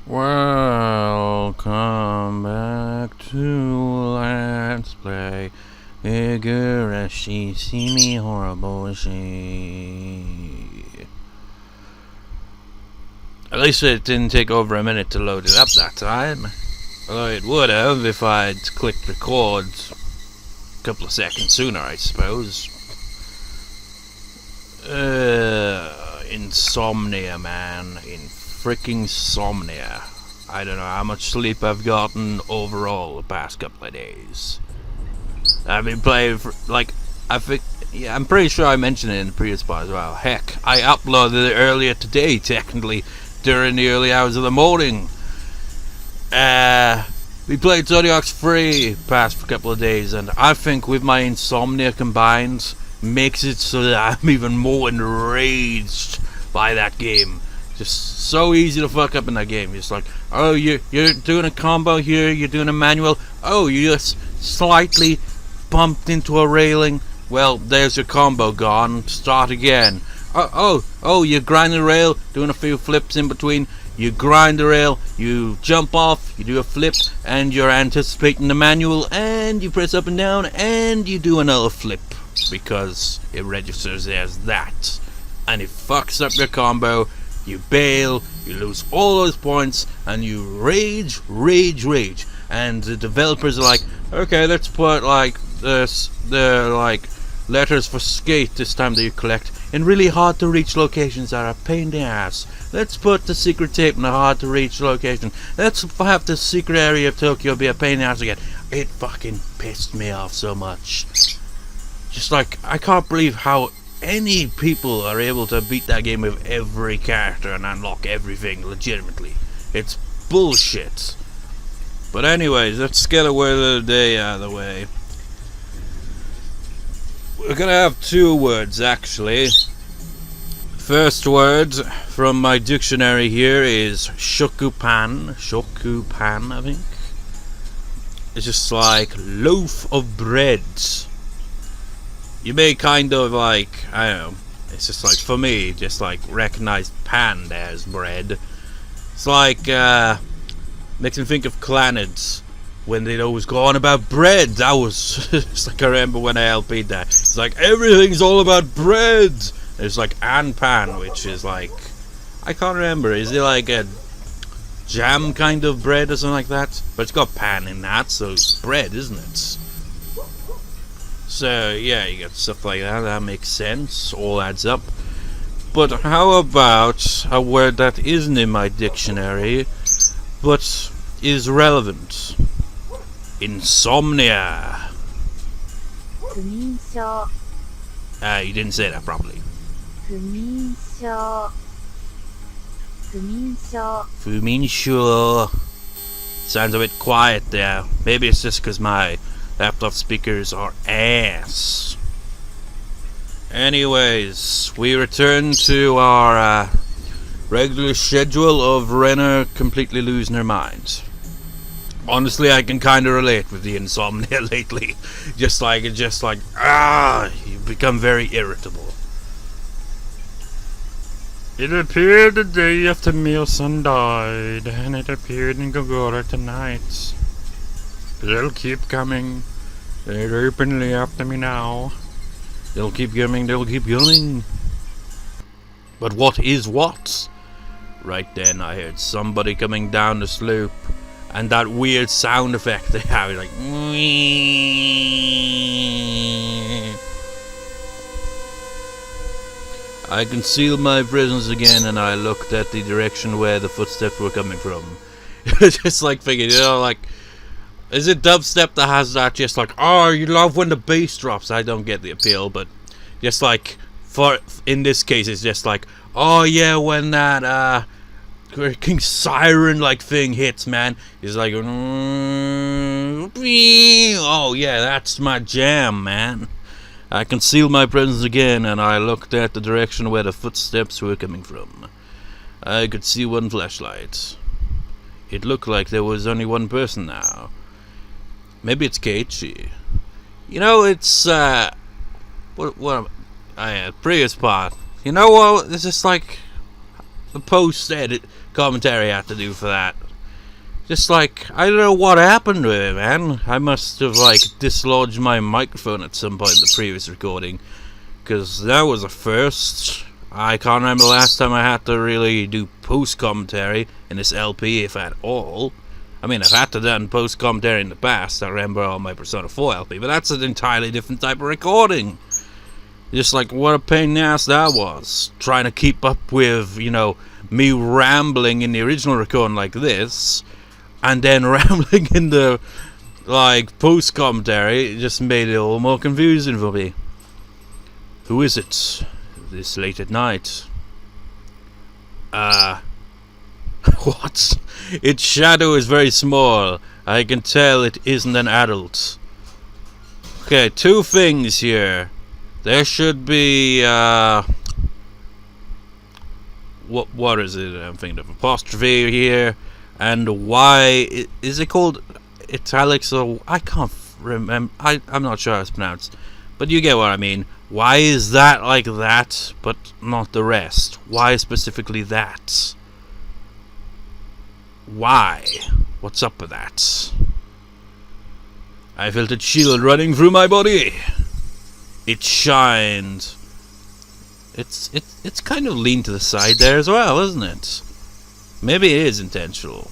Welcome back to Let's Play Higurashi Tsumihoroboshi. At least it didn't take over a minute to load it up that time. Although it would have if I'd clicked record a couple of seconds sooner, I suppose. Insomnia, man. Freaking insomnia. I don't know how much sleep I've gotten overall the past couple of days. I've been playing for, I'm pretty sure I mentioned it in the previous part as well. Heck, I uploaded it earlier today, technically, during the early hours of the morning. We played Zodiac's Free past a couple of days, and I think with my insomnia combined, makes it so that I'm even more enraged by that game. Just so easy to fuck up in that game. Just like, oh, you're doing a combo here, you're doing a manual. Oh, you just slightly bumped into a railing. Well, there's your combo gone. Start again. Oh, you grind the rail, doing a few flips in between. You grind the rail, you jump off, you do a flip, and you're anticipating the manual, and you press up and down, and you do another flip because it registers as that. And it fucks up your combo. You bail, you lose all those points, and you rage. And the developers are like, okay, let's put the letters for skate this time that you collect in really hard to reach locations that are a pain in the ass. Let's put the secret tape in a hard to reach location. Let's have the secret area of Tokyo be a pain in the ass again. It fucking pissed me off so much. Just like, I can't believe how any people are able to beat that game with every character and unlock everything legitimately. It's bullshit. But anyways, let's get a word of the day out of the way. We're gonna have two words actually. First word from my dictionary here is shokupan. Shokupan, I think. It's just like loaf of bread. You may kind of like, I don't know, it's just like, for me, just like recognize pan as bread. It's like, makes me think of Clannad when they'd always go on about bread. That was, it's like I remember when I LP'd that. It's like, everything's all about bread. There's like and pan, which is like, I can't remember, is it like a jam kind of bread or something like that? But it's got pan in that, so it's bread, isn't it? So, yeah, you got stuff like that, that makes sense, all adds up. But how about a word that isn't in my dictionary, but is relevant? Insomnia. You didn't say that properly. Fuminsho. Sounds a bit quiet there. Maybe it's just because my laptop speakers are ass. Anyways, we return to our regular schedule of Rena completely losing her mind. Honestly, I can kind of relate with the insomnia lately. You become very irritable. It appeared the day after Mio-san died, and it appeared in Gogora tonight. They'll keep coming. They're openly after me now. They'll keep coming, they'll keep coming. But what is what? Right then I heard somebody coming down the slope, and that weird sound effect they have, like I concealed my presence again, and I looked at the direction where the footsteps were coming from. Just like thinking, you know, like, is it dubstep that has that just like, oh, you love when the bass drops? I don't get the appeal, but just like, in this case, it's just like, oh yeah, when that freaking siren like thing hits, man, it's like, oh yeah, that's my jam, man. I concealed my presence again, and I looked at the direction where the footsteps were coming from. I could see one flashlight. It looked like there was only one person now. Maybe it's Keiichi. You know, it's previous part. You know what? It's just like the post said. commentary I had to do for that. Just like, I don't know what happened to it, man. I must have, like, dislodged my microphone at some point in the previous recording. Because that was a first. I can't remember the last time I had to really do post-commentary in this LP, if at all. I mean, I've had to do post-commentary in the past. I remember on my Persona 4 LP, but that's an entirely different type of recording. Just like, what a pain in the ass that was. Trying to keep up with, you know, me rambling in the original recording like this, and then rambling in the, like, post-commentary. It just made it all more confusing for me. Who is it? This late at night? What? Its shadow is very small. I can tell it isn't an adult. Okay, two things here. There should be, what is it? I'm thinking of apostrophe here. And why is it called italics, or I can't remember. I'm not sure how it's pronounced, but you get what I mean. Why is that like that, but not the rest? Why specifically that? Why? What's up with that? I felt a chill running through my body. It shined. It's kind of leaned to the side there as well, isn't it? Maybe it is intentional.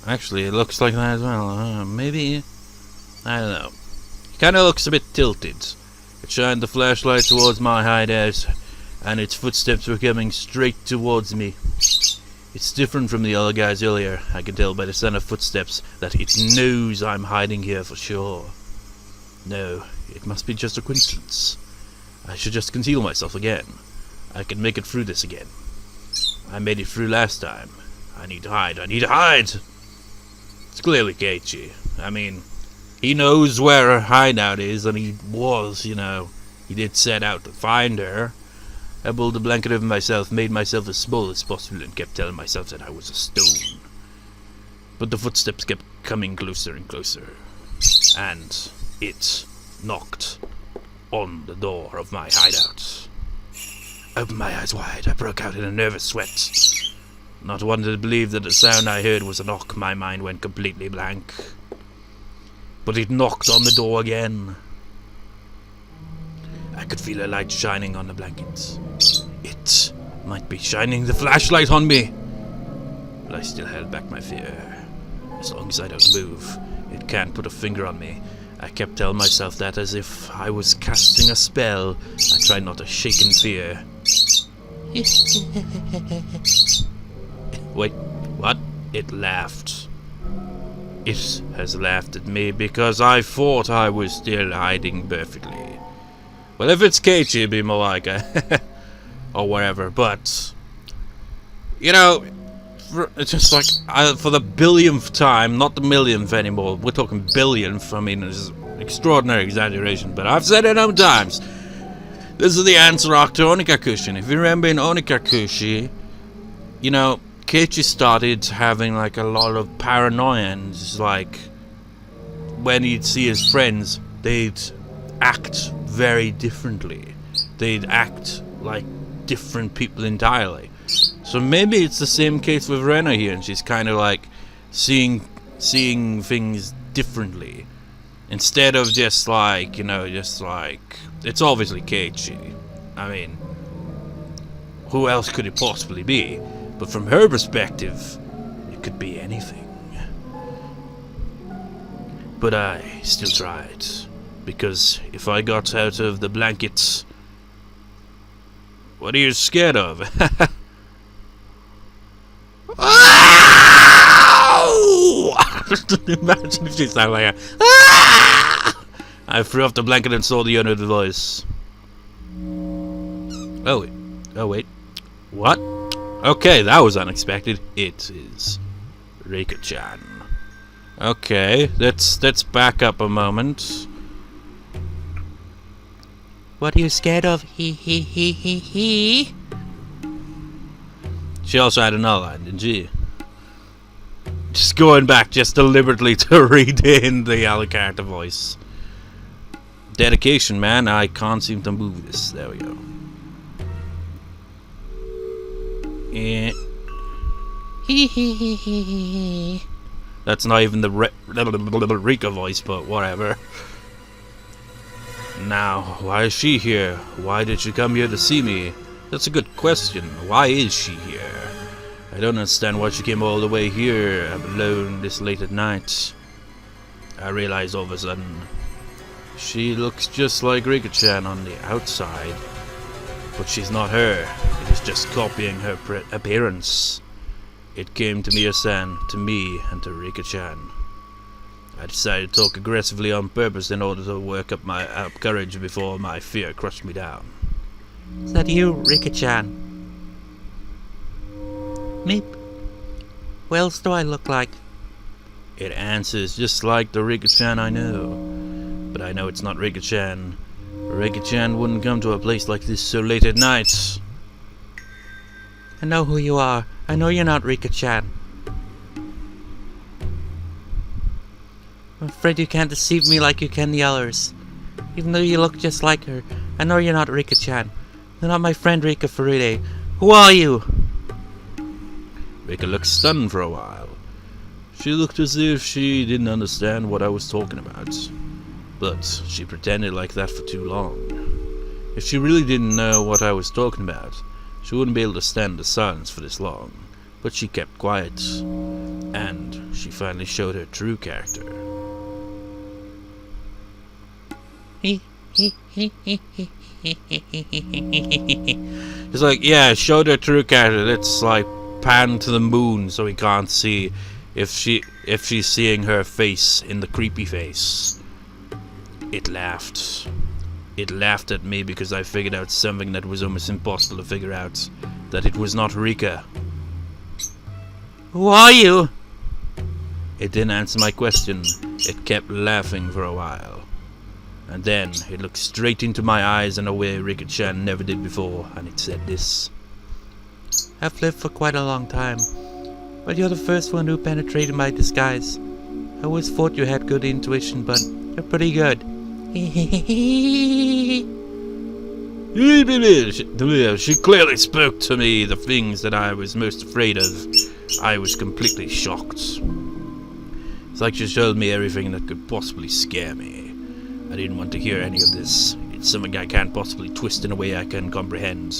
Actually, it looks like that as well. Maybe, I don't know. It kind of looks a bit tilted. It shined the flashlight towards my hideout, and its footsteps were coming straight towards me. It's different from the other guys earlier. I can tell by the sound of footsteps that it knows I'm hiding here for sure. No, it must be just a coincidence. I should just conceal myself again. I can make it through this again. I made it through last time. I need to hide. I need to hide! It's clearly Keiichi. I mean, he knows where her hideout is, and he was, you know, he did set out to find her. I pulled the blanket over myself, made myself as small as possible, and kept telling myself that I was a stone. But the footsteps kept coming closer and closer, and it knocked on the door of my hideout. I opened my eyes wide. I broke out in a nervous sweat. Not wanting to believe that the sound I heard was a knock, my mind went completely blank. But it knocked on the door again. I could feel a light shining on the blankets. It might be shining the flashlight on me. But I still held back my fear. As long as I don't move, it can't put a finger on me. I kept telling myself that as if I was casting a spell. I tried not to shake in fear. Wait, what? It laughed. It has laughed at me because I thought I was still hiding perfectly. Well, if it's Keiichi, it'd be more like a or whatever, but you know, it's just like for the billionth time, not the millionth anymore, we're talking billionth. I mean, it's an extraordinary exaggeration, but I've said it enough times. This is the answer arc to Onikakushi. If you remember in Onikakushi, you know, Keiichi started having like a lot of paranoia, and just like when he'd see his friends, they'd act very differently. They'd act like different people entirely. So maybe it's the same case with Rena here, and she's kind of like seeing things differently, instead of just like, you know, just like, it's obviously Keiichi. I mean, who else could it possibly be? But from her perspective, it could be anything. But I still tried, because if I got out of the blankets, what are you scared of? Imagine if she sounded like a I threw off the blanket and saw the owner of the voice. Oh wait. What? Okay, that was unexpected. It is Rika-chan. Okay, let's back up a moment. What are you scared of? He. She also had another line, didn't she? Just going back just deliberately to read in the other character voice. Dedication, man. I can't seem to move this. There we go. Hee hee hee hee hee. That's not even the Rika voice, but whatever. Now, why is she here? Why did she come here to see me? That's a good question. Why is she here? I don't understand why she came all the way here alone this late at night. I realize all of a sudden. She looks just like Rika-chan on the outside. But she's not her. It is just copying her appearance. It came to Miya-san, to me, and to Rika-chan. I decided to talk aggressively on purpose in order to work up my courage before my fear crushed me down. Is that you, Rika-chan? Meep. What else do I look like? It answers just like the Rika-chan I know. But I know it's not Rika-chan. Rika-chan wouldn't come to a place like this so late at night. I know who you are. I know you're not Rika-chan. I'm afraid you can't deceive me like you can the others. Even though you look just like her, I know you're not Rika-chan. You're not my friend Rika Furude. Who are you? Rika looked stunned for a while. She looked as if she didn't understand what I was talking about. But she pretended like that for too long. If she really didn't know what I was talking about, she wouldn't be able to stand the silence for this long. But she kept quiet. And she finally showed her true character. It's like, yeah, showed her true character. Let's like pan to the moon so we can't see if she's seeing her face in the creepy face. It laughed. It laughed at me because I figured out something that was almost impossible to figure out. That it was not Rika. Who are you? It didn't answer my question. It kept laughing for a while. And then it looked straight into my eyes in a way Rika-chan never did before, and it said this. I've lived for quite a long time, but you're the first one who penetrated my disguise. I always thought you had good intuition, but you're pretty good. She clearly spoke to me the things that I was most afraid of. I was completely shocked. It's like she showed me everything that could possibly scare me. I didn't want to hear any of this. It's something I can't possibly twist in a way I can comprehend.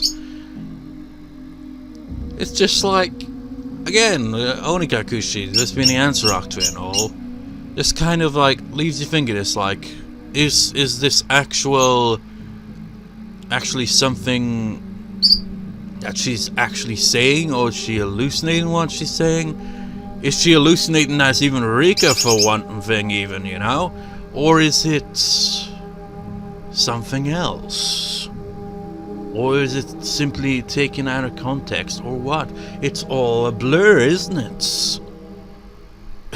It's just like, again, Onikakushi, this being the answer octave and all, this kind of like leaves you thinking. It's like, is this actually something that she's actually saying, or is she hallucinating what she's saying? Is she hallucinating as even Rika for one thing, even, you know? Or is it something else? Or is it simply taken out of context, or what? It's all a blur, isn't it?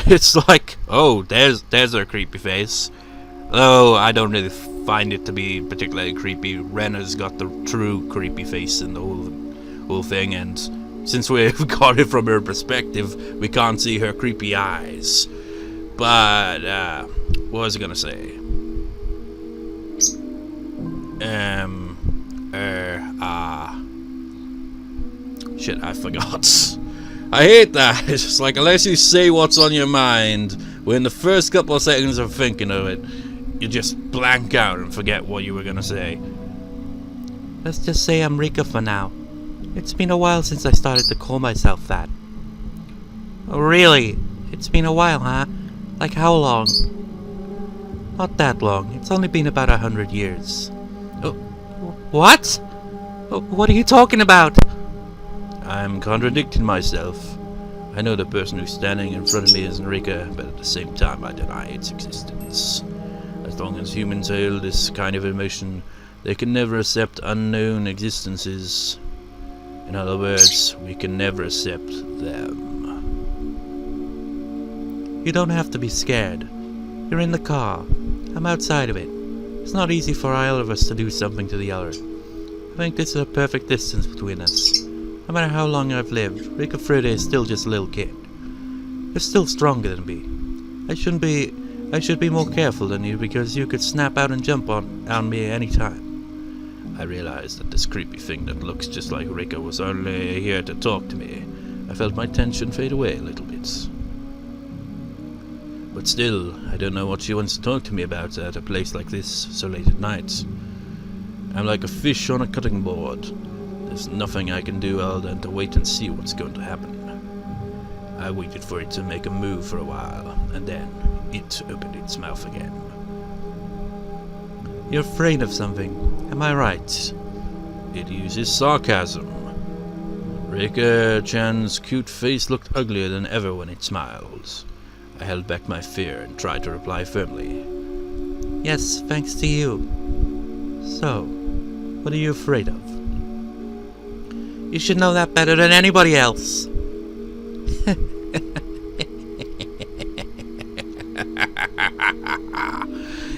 It's like, oh, there's her creepy face. Though I don't really find it to be particularly creepy. Rena's got the true creepy face in the whole thing, and since we've got it from her perspective, we can't see her creepy eyes. But what was I gonna say? Shit, I forgot. I hate that. It's just like, unless you say what's on your mind, when the first couple of seconds of thinking of it, you just blank out and forget what you were gonna say. Let's just say I'm Rika for now. It's been a while since I started to call myself that. Oh, really? It's been a while, huh? Like how long? Not that long. It's only been about 100 years. Oh, what? What are you talking about? I'm contradicting myself. I know the person who's standing in front of me isn't Rika, but at the same time I deny its existence. As long as humans hold this kind of emotion, they can never accept unknown existences. In other words, we can never accept them. You don't have to be scared. You're in the car. I'm outside of it. It's not easy for either of us to do something to the other. I think this is a perfect distance between us. No matter how long I've lived, Rika Furude is still just a little kid. You're still stronger than me. I should be more careful than you, because you could snap out and jump on me any time. I realized that this creepy thing that looks just like Rika was only here to talk to me, I felt my tension fade away a little bit. But still, I don't know what she wants to talk to me about at a place like this so late at night. I'm like a fish on a cutting board. There's nothing I can do other than to wait and see what's going to happen. I waited for it to make a move for a while, and then it opened its mouth again. You're afraid of something, am I right? It uses sarcasm. Rika-chan's cute face looked uglier than ever when it smiled. I held back my fear and tried to reply firmly. Yes, thanks to you. So, what are you afraid of? You should know that better than anybody else.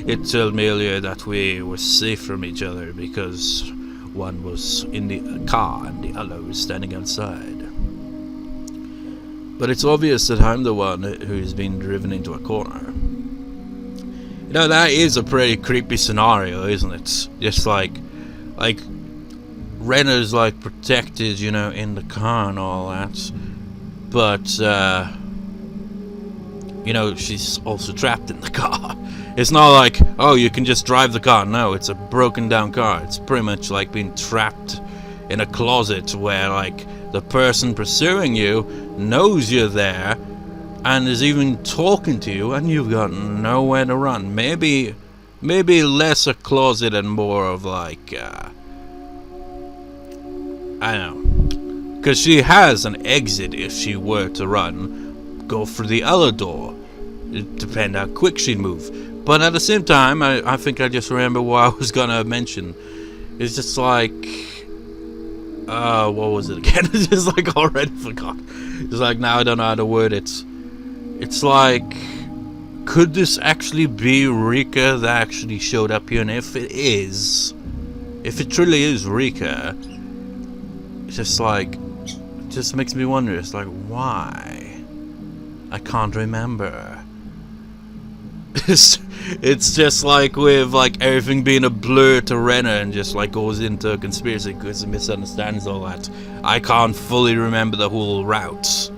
It told me earlier that we were safe from each other because one was in the car and the other was standing outside. But it's obvious that I'm the one who's been driven into a corner. You know, that is a pretty creepy scenario, isn't it? Just like Rena's like protected, you know, in the car and all that. But, you know, she's also trapped in the car. It's not like, oh, you can just drive the car. No, it's a broken down car. It's pretty much like being trapped in a closet where, like, the person pursuing you knows you're there and is even talking to you, and you've got nowhere to run. Maybe less a closet and more of like, I don't know. Because she has an exit if she were to run. Go through the other door. It depends how quick she'd move. But at the same time, I think I just remember what I was gonna mention. It's just like, what was it again? It's just like already forgot. It's like now I don't know how to word it. It's like, could this actually be Rika that actually showed up here? And if it is, if it truly is Rika, it's just like, it just makes me wonder. It's like, why? I can't remember. It's just like with like everything being a blur to Rena and just like goes into a conspiracy because it misunderstands all that. I can't fully remember the whole route.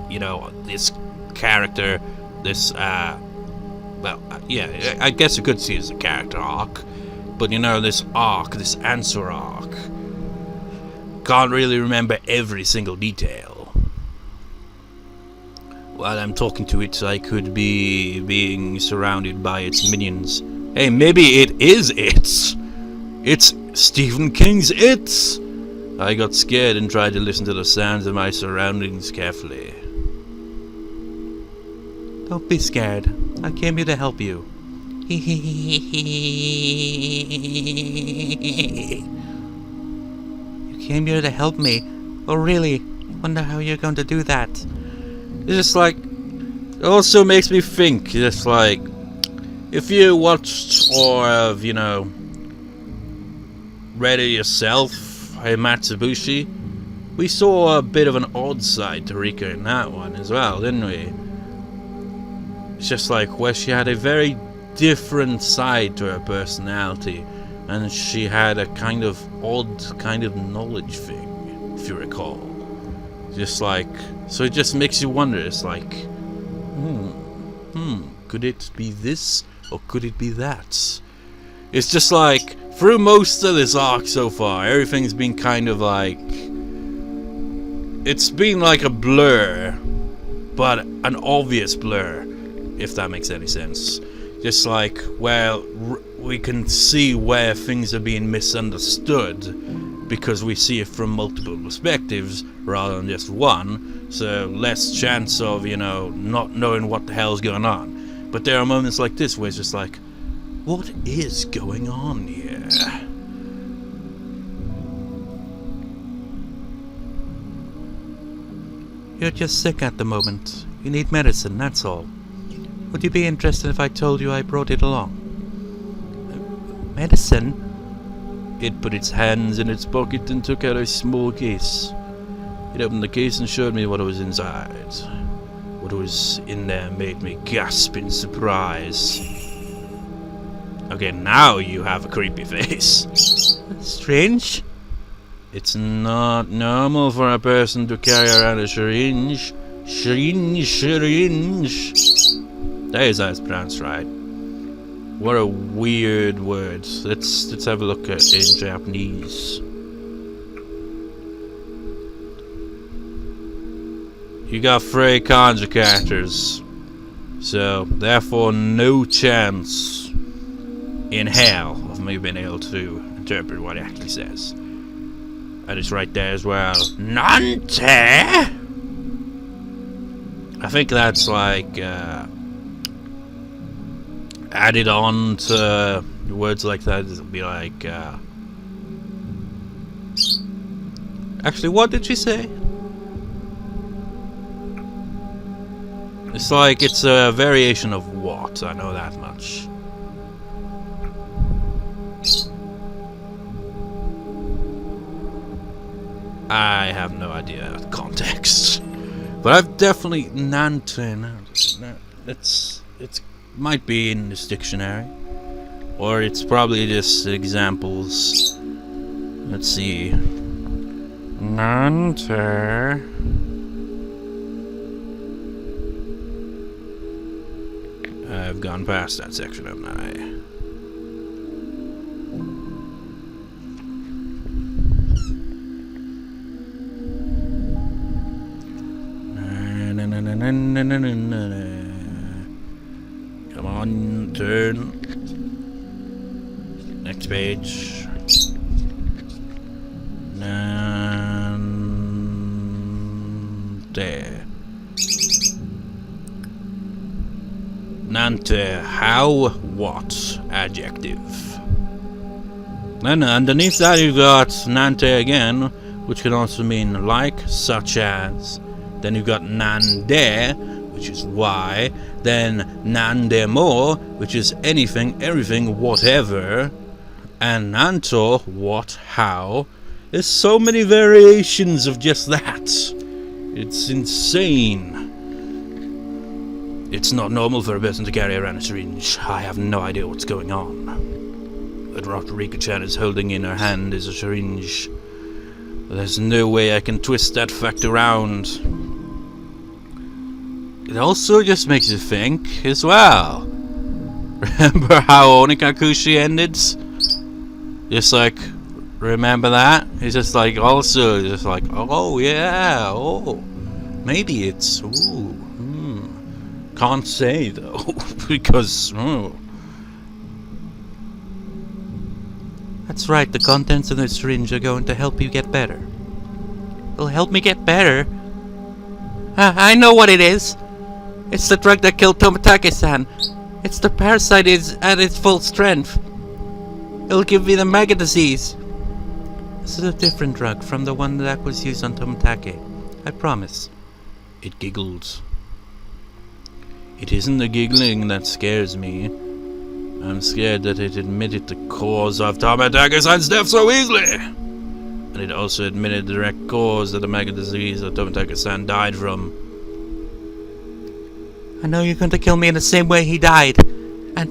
You know, this character, this well, yeah, I guess you could see it as a character arc, but you know, this arc, this answer arc, can't really remember every single detail. While I'm talking to it, I could be being surrounded by its minions. Hey, maybe it is it! It's Stephen King's It! I got scared and tried to listen to the sounds of my surroundings carefully. Don't be scared. I came here to help you. You came here to help me? Oh, really? Wonder how you're going to do that. It's just like, it also makes me think, just like, if you watched or have, you know, read it yourself, hey Matsubushi, we saw a bit of an odd side to Rika in that one as well, didn't we? It's just like where she had a very different side to her personality, and she had a kind of odd kind of knowledge thing, if you recall. Just like, so it just makes you wonder. It's like, could it be this or could it be that? It's just like, through most of this arc so far, everything's been kind of like, it's been like a blur, but an obvious blur, if that makes any sense. Just like, well, we can see where things are being misunderstood because we see it from multiple perspectives rather than just one, so less chance of, you know, not knowing what the hell's going on. But there are moments like this where it's just like, what is going on here? You're just sick at the moment. You need medicine, that's all. Would you be interested if I told you I brought it along? Medicine? It put its hands in its pocket and took out a small case. It opened the case and showed me what was inside. What was in there made me gasp in surprise. Okay, now you have a creepy face. Strange? It's not normal for a person to carry around a syringe. Syringe. That is how it's pronounced, right? What a weird word. Let's have a look at it in Japanese. You got 3 kanji characters, so therefore no chance in hell of me being able to interpret what it actually says. And it's right there as well. Nante! I think that's like added on to words like that. It'll be like actually, what did she say? It's like it's a variation of what, I know that much. I have no idea the context. But I've definitely it's might be in this dictionary. Or it's probably just examples. Let's see. Nante. I've gone past that section, haven't I? Come on, turn. Next page. There. Nante, how, what, adjective. Then underneath that you've got nante again, which can also mean like, such as. Then you've got nande, which is why. Then nande more, which is anything, everything, whatever. And nanto, what, how. There's so many variations of just that. It's insane. It's not normal for a person to carry around a syringe. I have no idea what's going on. But what Rika-chan is holding in her hand is a syringe. There's no way I can twist that fact around. It also just makes you think as well. Remember how Onikakushi ended? Just like, remember that? It's just like, also, just like, oh yeah, oh. Maybe it's, ooh. Can't say though, because that's right, the contents of the syringe are going to help you get better. It'll help me get better? I know what it is. It's the drug that killed Tomitake-san. It's the parasite is at its full strength. It'll give me the mega disease. This is a different drug from the one that was used on Tomitake. I promise. It giggled. It isn't the giggling that scares me. I'm scared that it admitted the cause of Tomitake-san's death so easily. And it also admitted the direct cause of the mega disease that Tomitake-san died from. I know you're going to kill me in the same way he died. And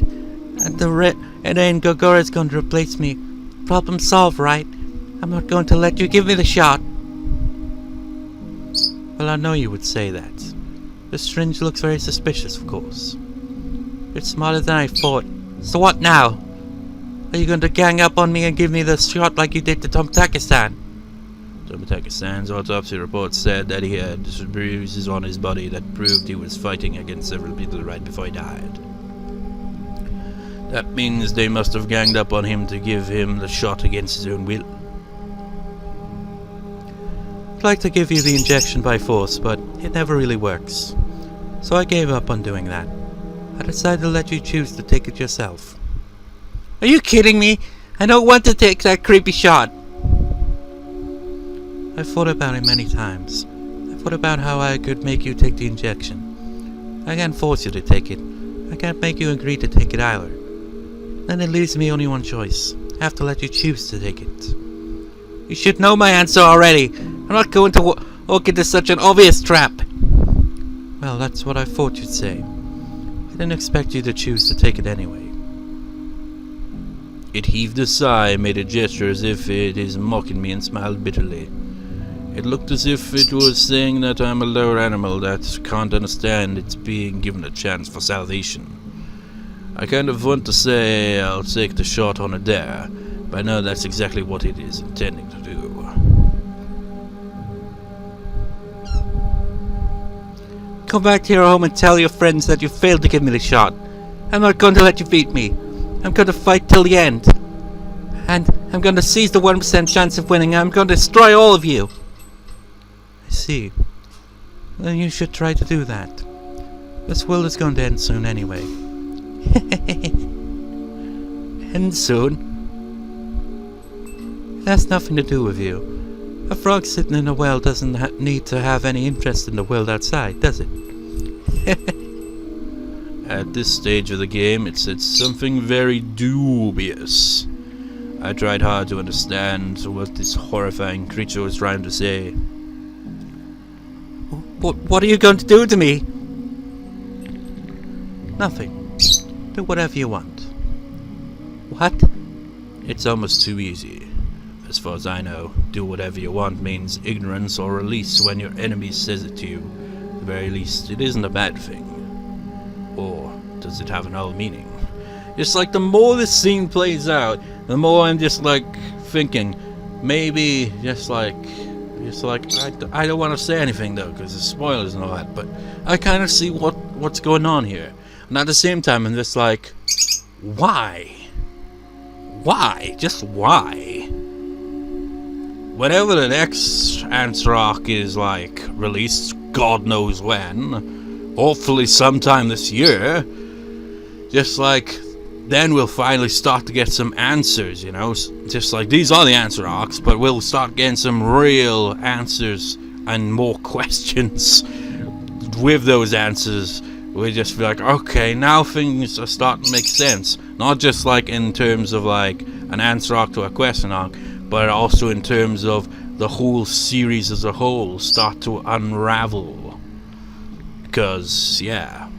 then Gogura's going to replace me. Problem solved, right? I'm not going to let you give me the shot. Well, I know you would say that. The syringe looks very suspicious, of course. You're smarter than I thought. So what now? Are you going to gang up on me and give me the shot like you did to Tomitake-san? Tomitake-san's autopsy report said that he had bruises on his body that proved he was fighting against several people right before he died. That means they must have ganged up on him to give him the shot against his own will. I'd like to give you the injection by force, but it never really works. So I gave up on doing that. I decided to let you choose to take it yourself. Are you kidding me? I don't want to take that creepy shot. I've thought about it many times. I thought about how I could make you take the injection. I can't force you to take it. I can't make you agree to take it either. Then it leaves me only one choice. I have to let you choose to take it. You should know my answer already. I'm not going to walk into such an obvious trap. Well, that's what I thought you'd say. I didn't expect you to choose to take it anyway. It heaved a sigh, made a gesture as if it is mocking me, and smiled bitterly. It looked as if it was saying that I'm a lower animal that can't understand it's being given a chance for salvation. I kind of want to say I'll take the shot on a dare, but I know that's exactly what it is intending to do. Come back to your home and tell your friends that you failed to give me the shot. I'm not going to let you beat me. I'm going to fight till the end. And I'm going to seize the 1% chance of winning. I'm going to destroy all of you. I see. Well, you should try to do that. This world is going to end soon anyway. End soon? It has nothing to do with you. A frog sitting in a well doesn't need to have any interest in the world outside, does it? At this stage of the game, it said something very dubious. I tried hard to understand what this horrifying creature was trying to say. What are you going to do to me? Nothing. Do whatever you want. What? It's almost too easy. As far as I know, do whatever you want means ignorance or release when your enemy says it to you. At the very least, it isn't a bad thing. Or does it have another meaning? It's like the more this scene plays out, the more I'm just like thinking, maybe just like I don't want to say anything though, because the spoilers and all that, but I kind of see what's going on here. And at the same time, I'm just like, why? Why? Just why? Whenever the next answer arc is like released, God knows when, hopefully sometime this year, just like then we'll finally start to get some answers, you know, just like these are the answer arcs, but we'll start getting some real answers and more questions with those answers. We just feel like, okay, now things are starting to make sense, not just like in terms of like an answer arc to a question arc, but also in terms of the whole series as a whole start to unravel. Because, yeah,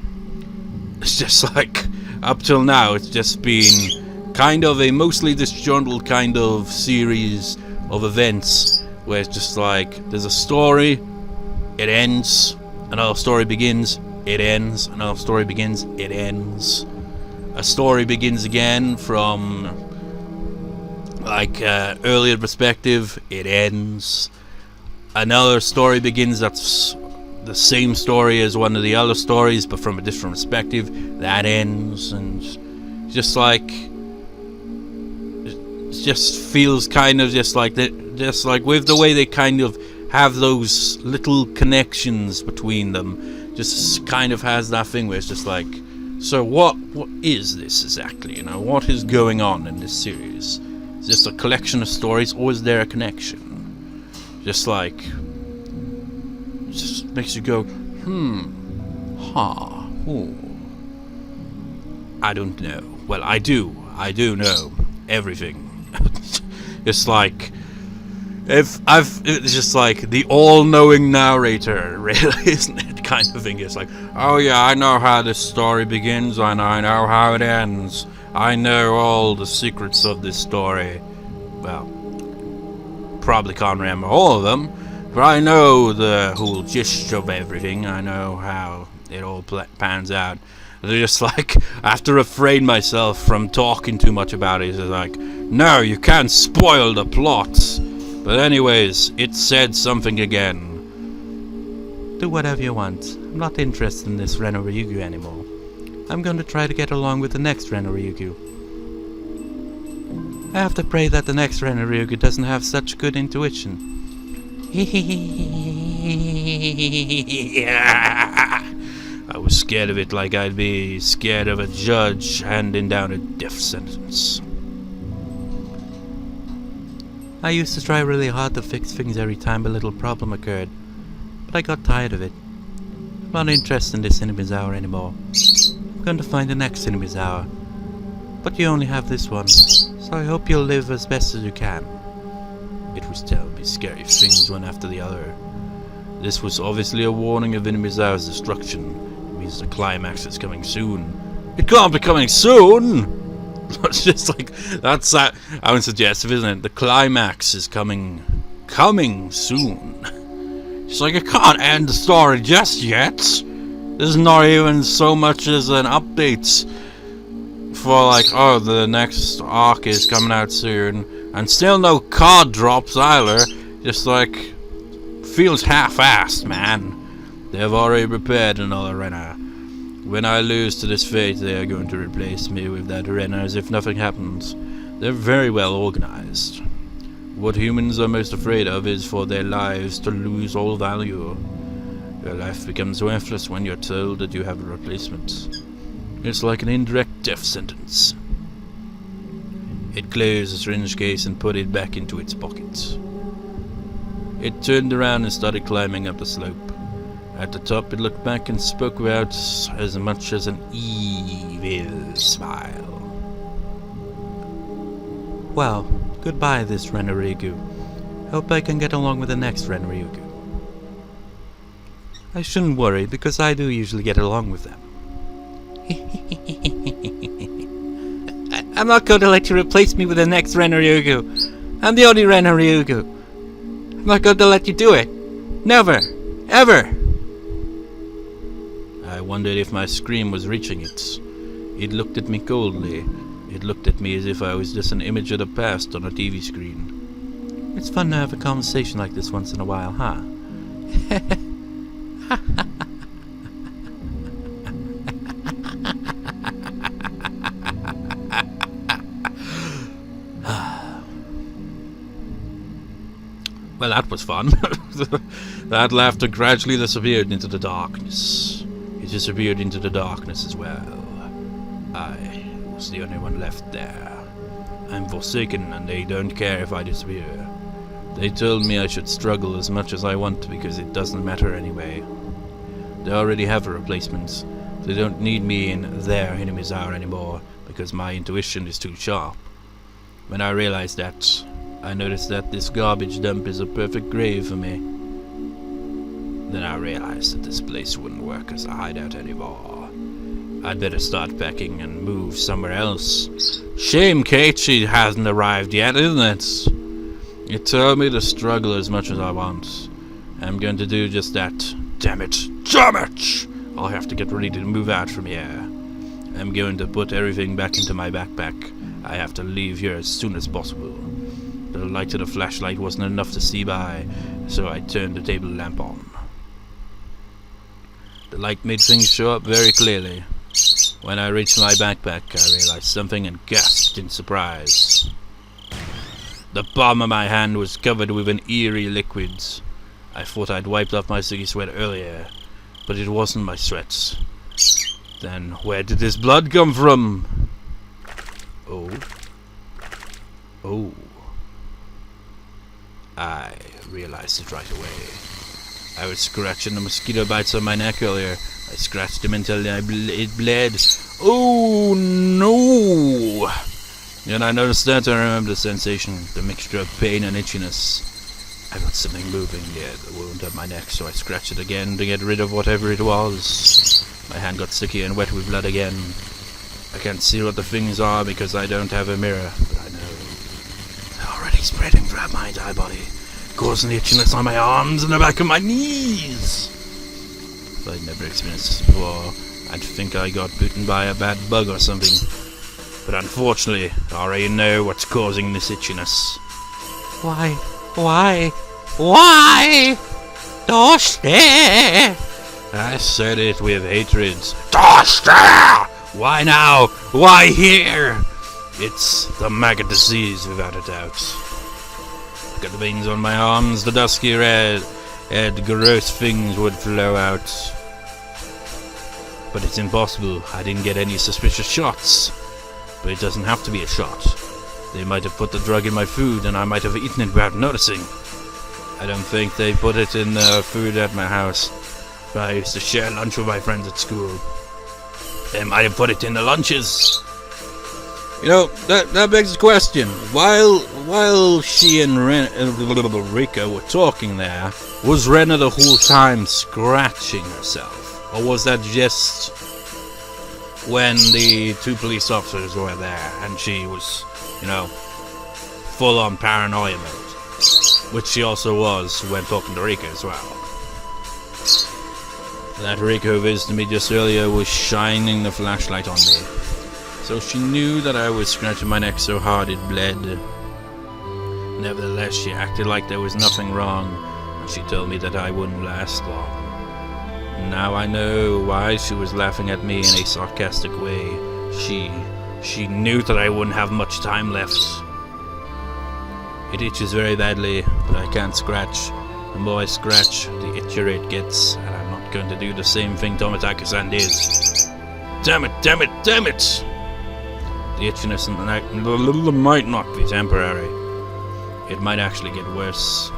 it's just like, up till now, it's just been kind of a mostly disjointed kind of series of events, where it's just like, there's a story, it ends, another story begins, it ends, another story begins, it ends. A story begins again from like earlier perspective, it ends. Another story begins that's the same story as one of the other stories, but from a different perspective, that ends. And just like it just feels kind of just like that, just like with the way they kind of have those little connections between them, just kind of has that thing where it's just like, so what is this exactly, you know, what is going on in this series? Is this a collection of stories, or is there a connection? Just like, it just makes you go, I don't know. Well, I do know everything. It's like, it's just like the all-knowing narrator, really, isn't it? Kind of thing. It's like, oh yeah, I know how this story begins, and I know how it ends. I know all the secrets of this story. Well, probably can't remember all of them, but I know the whole gist of everything. I know how it all pans out. They're just like, I have to refrain myself from talking too much about it. It's like, no, you can't spoil the plot. But anyways, it said something again. Do whatever you want. I'm not interested in this Rena Ryugu anymore. I'm going to try to get along with the next Rena Ryugu. I have to pray that the next Rena Ryugu doesn't have such good intuition. I was scared of it like I'd be scared of a judge handing down a death sentence. I used to try really hard to fix things every time a little problem occurred, but I got tired of it. I'm not interested in this Inimizawa anymore. I'm going to find the next Inimizawa. But you only have this one, so I hope you'll live as best as you can. It was telling me scary things one after the other. This was obviously a warning of Inimizawa's destruction. It means the climax is coming soon. It can't be coming soon! It's just like, that's that. I would suggest, isn't it? The climax is coming soon. It's like, I can't end the story just yet. There's not even so much as an update for like, oh, the next arc is coming out soon, and still no card drops either. Just like, feels half-assed, man. They've already prepared another Rena. When I lose to this fate, they are going to replace me with that Rena as if nothing happens. They're very well organized. What humans are most afraid of is for their lives to lose all value. Your life becomes worthless when you're told that you have a replacement. It's like an indirect death sentence. It closed the syringe case and put it back into its pocket. It turned around and started climbing up the slope. At the top, it looked back and spoke without as much as an evil smile. Well, goodbye, this Renarigu. Hope I can get along with the next Renarigu. I shouldn't worry, because I do usually get along with them. I'm not going to let you replace me with the next Renarigu. I'm the only Renarigu. I'm not going to let you do it. Never. Ever. I wondered if my scream was reaching it. It looked at me coldly. It looked at me as if I was just an image of the past on a TV screen. It's fun to have a conversation like this once in a while, huh? Well, that was fun. That laughter gradually disappeared into the darkness. It disappeared into the darkness as well. I was the only one left there. I'm forsaken, and they don't care if I disappear. They told me I should struggle as much as I want because it doesn't matter anyway. They already have a replacement. They don't need me in their enemy's hour anymore because my intuition is too sharp. When I realized that, I noticed that this garbage dump is a perfect grave for me. Then I realized that this place wouldn't work as a hideout anymore. I'd better start packing and move somewhere else. Shame Keiichi hasn't arrived yet, isn't it? It told me to struggle as much as I want. I'm going to do just that. Damn it! Damn it! I'll have to get ready to move out from here. I'm going to put everything back into my backpack. I have to leave here as soon as possible. The light of the flashlight wasn't enough to see by, so I turned the table lamp on. The light made things show up very clearly. When I reached my backpack, I realized something and gasped in surprise. The palm of my hand was covered with an eerie liquid. I thought I'd wiped off my sticky sweat earlier, but it wasn't my sweat. Then where did this blood come from? Oh. I realized it right away. I was scratching the mosquito bites on my neck earlier. I scratched them until it bled. Oh no! And I noticed that, I remember the sensation, the mixture of pain and itchiness. I felt something moving near the wound on my neck, so I scratched it again to get rid of whatever it was. My hand got sticky and wet with blood again. I can't see what the things are because I don't have a mirror, but I know. They're already spreading throughout my entire body, causing the itchiness on my arms and the back of my knees. If I'd never experienced this before, I'd think I got bitten by a bad bug or something. But unfortunately, I already know what's causing this itchiness. Why? Doste! I said it with hatred. Doste! Why now? Why here? It's the maggot disease, without a doubt. Look at the veins on my arms, the dusky red, gross things would flow out. But it's impossible. I didn't get any suspicious shots. But it doesn't have to be a shot. They might have put the drug in my food and I might have eaten it without noticing. I don't think they put it in the food at my house. But I used to share lunch with my friends at school. They might have put it in the lunches. You know, that begs the question. While she and Rika were talking there, was Rena the whole time scratching herself? Or was that just when the 2 police officers were there, and she was, full on paranoia mode, which she also was when talking to Rika as well. That Rika who visited me just earlier was shining the flashlight on me, so she knew that I was scratching my neck so hard it bled. Nevertheless, she acted like there was nothing wrong, and she told me that I wouldn't last long. Now I know why she was laughing at me in a sarcastic way. She knew that I wouldn't have much time left. It itches very badly, but I can't scratch. The more I scratch, the itchier it gets, and I'm not going to do the same thing Tomitake-san did. Damn it, damn it, damn it! The itchiness might not be temporary. It might actually get worse.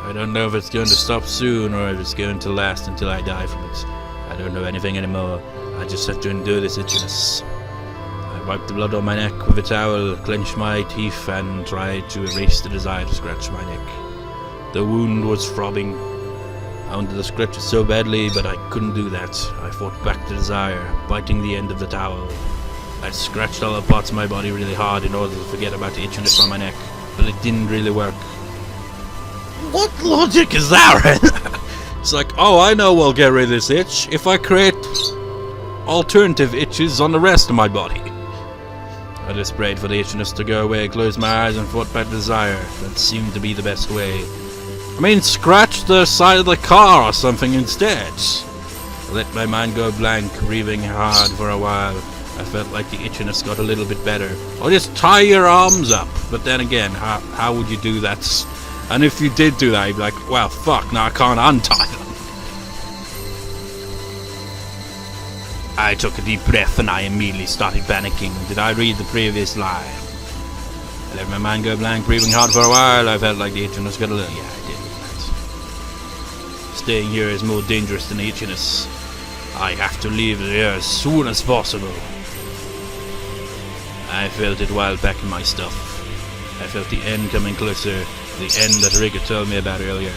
I don't know if it's going to stop soon or if it's going to last until I die from it. I don't know anything anymore. I just have to endure this itchiness. I wiped the blood on my neck with a towel, clenched my teeth, and tried to erase the desire to scratch my neck. The wound was throbbing. I wanted to scratch it so badly, but I couldn't do that. I fought back the desire, biting the end of the towel. I scratched all the parts of my body really hard in order to forget about the itchiness on my neck, but it didn't really work. What logic is that, Rena? It's like, oh, I know we'll get rid of this itch if I create alternative itches on the rest of my body. I just prayed for the itchiness to go away, closed my eyes, and fought back the desire. That seemed to be the best way. I mean, scratch the side of the car or something instead. I let my mind go blank, breathing hard for a while. I felt like the itchiness got a little bit better. Or just tie your arms up. But then again, how would you do that? And if you did do that, you'd be like, well, fuck, now I can't untie them. I took a deep breath and I immediately started panicking. Did I read the previous line? I let my mind go blank, breathing hard for a while. I felt like the itchiness got a little... Yeah, I did that. Staying here is more dangerous than the itchiness. I have to leave here as soon as possible. I felt it while packing my stuff. I felt the end coming closer. The end that Rika told me about earlier.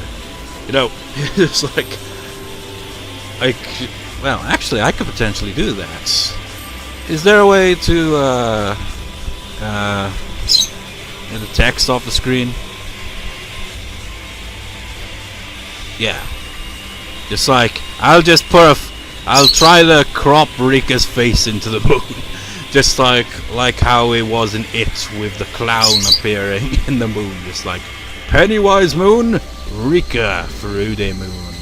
It's like... well, actually, I could potentially do that. Is there a way to, get the text off the screen? Yeah. Just like, I'll try to crop Rika's face into the moon. Just like how it was in It with the clown appearing in the moon. Just like, Pennywise moon, Rika Furude moon.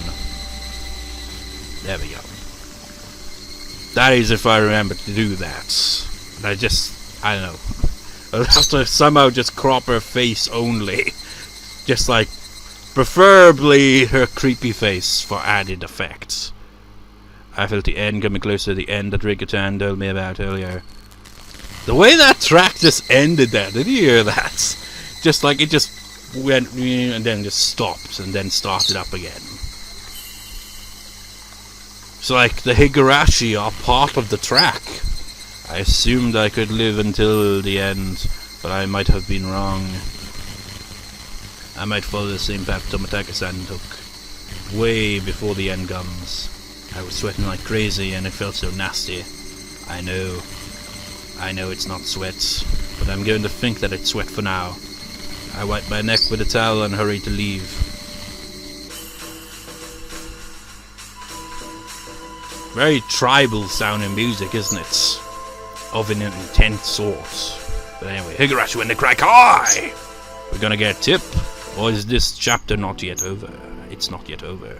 There we go. That is if I remember to do that. But I don't know. I'll have to somehow just crop her face only. Just like, preferably her creepy face for added effect. I felt the end coming closer, the end that Rika-chan told me about earlier. The way that track just ended there, did you hear that? Just like it just went and then just stopped and then started up again. It's like the Higurashi are part of the track. I assumed I could live until the end, but I might have been wrong. I might follow the same path Tomitake-san took, way before the end comes. I was sweating like crazy and it felt so nasty. I know it's not sweat, but I'm going to think that it's sweat for now. I wiped my neck with a towel and hurried to leave. Very tribal sounding music, isn't it? Of an intense sort. But anyway, Higurashi when they crack high! We're gonna get a tip? Or is this chapter not yet over? It's not yet over.